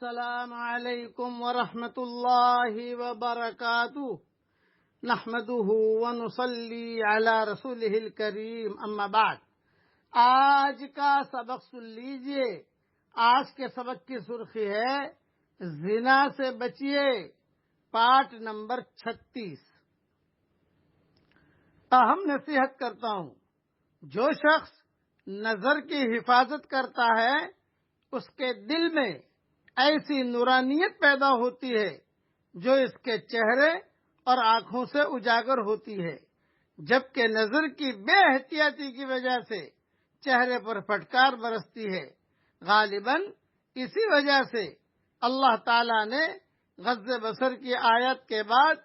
السلام علیکم ورحمۃ اللہ وبرکاتہ نحمده ونصلی علی رسولہ الکریم اما بعد۔ آج کا سبق سن لیجئے۔ آج کے سبق کی سرخی ہے زنا سے بچیے، پارٹ نمبر 36۔ اہم نصیحت کرتا ہوں، جو شخص نظر کی حفاظت کرتا ہے اس کے دل میں ایسی نورانیت پیدا ہوتی ہے جو اس کے چہرے اور آنکھوں سے اجاگر ہوتی ہے، جبکہ نظر کی بے احتیاطی کی وجہ سے چہرے پر پھٹکار برستی ہے۔ غالباً اسی وجہ سے اللہ تعالی نے غض بصر کی آیت کے بعد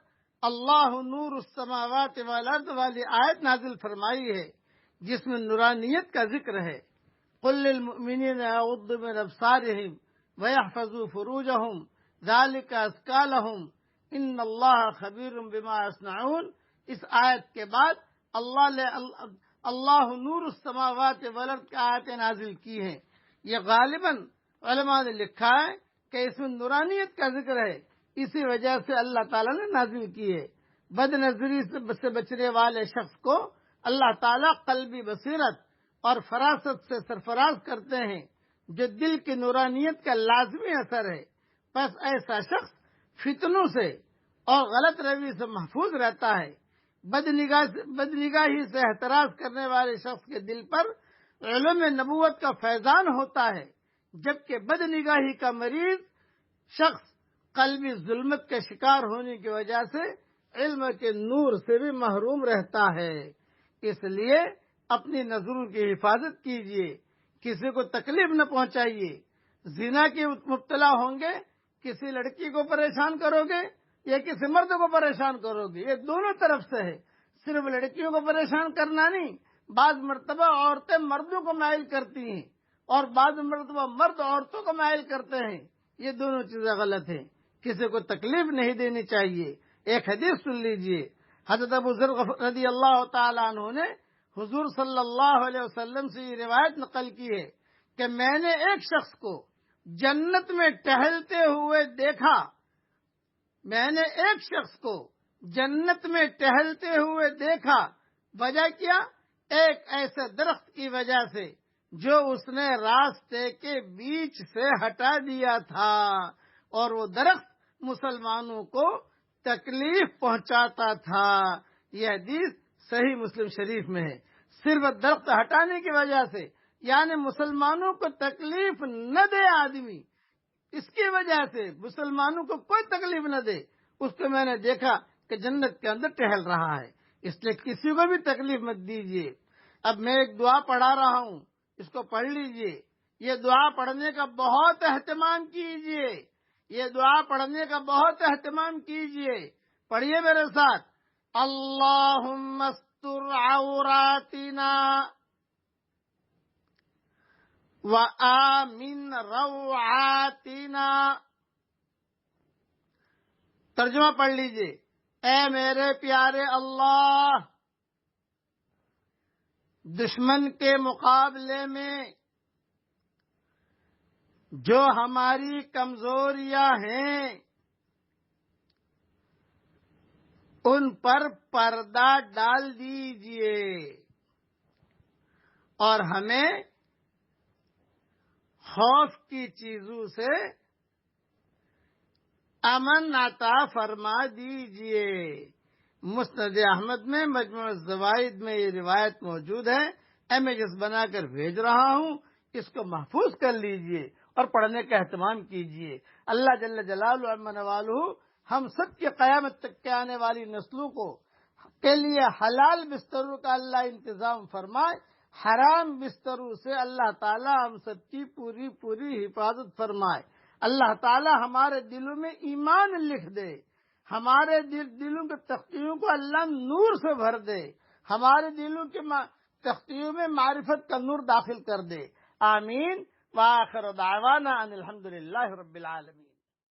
اللہ نور السماوات والارض والی آیت نازل فرمائی ہے، جس میں نورانیت کا ذکر ہے۔ قل للمؤمنین یغضوا من ابصارهم وَيَحْفَظُوا فُرُوجَهُمْ ذَلِكَ أَزْكَىٰ لَهُمْ إِنَّ اللَّهَ خَبِيرٌ بِمَا يَصْنَعُونَ۔ اس آیت کے بعد اللہ نور السماوات والارض کی آیتیں نازل کی ہیں۔ یہ غالباً علماء نے لکھا ہے کہ اس میں نورانیت کا ذکر ہے، اسی وجہ سے اللہ تعالیٰ نے نازل کی ہے۔ بد نظری سے بچنے والے شخص کو اللہ تعالیٰ قلبی بصیرت اور فراست سے سرفراز کرتے ہیں، جو دل کی نورانیت کا لازمی اثر ہے۔ پس ایسا شخص فتنوں سے اور غلط روی سے محفوظ رہتا ہے۔ بد نگاہی سے احتراز کرنے والے شخص کے دل پر علم نبوت کا فیضان ہوتا ہے، جبکہ بد نگاہی کا مریض شخص قلبی ظلمت کے شکار ہونے کی وجہ سے علم کے نور سے بھی محروم رہتا ہے۔ اس لیے اپنی نظروں کی حفاظت کیجیے، کسی کو تکلیف نہ پہنچائیے۔ زنا کی مبتلا ہوں گے، کسی لڑکی کو پریشان کرو گے یا کسی مرد کو پریشان کرو گے، یہ دونوں طرف سے ہے۔ صرف لڑکیوں کو پریشان کرنا نہیں، بعض مرتبہ عورتیں مردوں کو مائل کرتی ہیں اور بعض مرتبہ مرد عورتوں کو مائل کرتے ہیں، یہ دونوں چیزیں غلط ہیں۔ کسی کو تکلیف نہیں دینی چاہیے۔ ایک حدیث سن لیجئے۔ حضرت ابو ذر رضی اللہ تعالیٰ عنہ نے حضور صلی اللہ علیہ وسلم سے یہ روایت نقل کی ہے کہ میں نے ایک شخص کو جنت میں ٹہلتے ہوئے دیکھا۔ میں نے ایک شخص کو جنت میں ٹہلتے ہوئے دیکھا۔ وجہ کیا؟ ایک ایسے درخت کی وجہ سے جو اس نے راستے کے بیچ سے ہٹا دیا تھا، اور وہ درخت مسلمانوں کو تکلیف پہنچاتا تھا۔ یہ حدیث صحیح مسلم شریف میں ہے۔ صرف درخت ہٹانے کی وجہ سے، یعنی مسلمانوں کو تکلیف نہ دے آدمی، اس کی وجہ سے مسلمانوں کو کوئی تکلیف نہ دے، اس کو میں نے دیکھا کہ جنت کے اندر ٹہل رہا ہے۔ اس لیے کسی کو بھی تکلیف مت دیجیے۔ اب میں ایک دعا پڑھا رہا ہوں، اس کو پڑھ لیجیے۔ یہ دعا پڑھنے کا بہت اہتمام کیجیے، یہ دعا پڑھنے کا بہت اہتمام کیجیے۔ پڑھیے میرے ساتھ۔ اللہم استر عوراتنا وآمن روعاتنا۔ ترجمہ پڑھ لیجئے۔ اے میرے پیارے اللہ، دشمن کے مقابلے میں جو ہماری کمزوریاں ہیں ان پر پردہ ڈال دیجئے، اور ہمیں خوف کی چیزوں سے امن عطا فرما دیجئے۔ مسند احمد میں مجموع الزوائد میں یہ روایت موجود ہے۔ امیجز بنا کر بھیج رہا ہوں، اس کو محفوظ کر لیجئے اور پڑھنے کا اہتمام کیجئے۔ اللہ جل جلالہ عز والہ ہم سب کی قیامت تک کے آنے والی نسلوں کے لیے حلال بستروں کا اللہ انتظام فرمائے، حرام بستروں سے اللہ تعالی ہم سب کی پوری حفاظت فرمائے۔ اللہ تعالی ہمارے دلوں میں ایمان لکھ دے، ہمارے دلوں کے تختیوں کو اللہ نور سے بھر دے، ہمارے دلوں کے تختیوں میں معرفت کا نور داخل کر دے۔ آمین۔ وآخر دعوانا ان الحمدللہ رب العالمین۔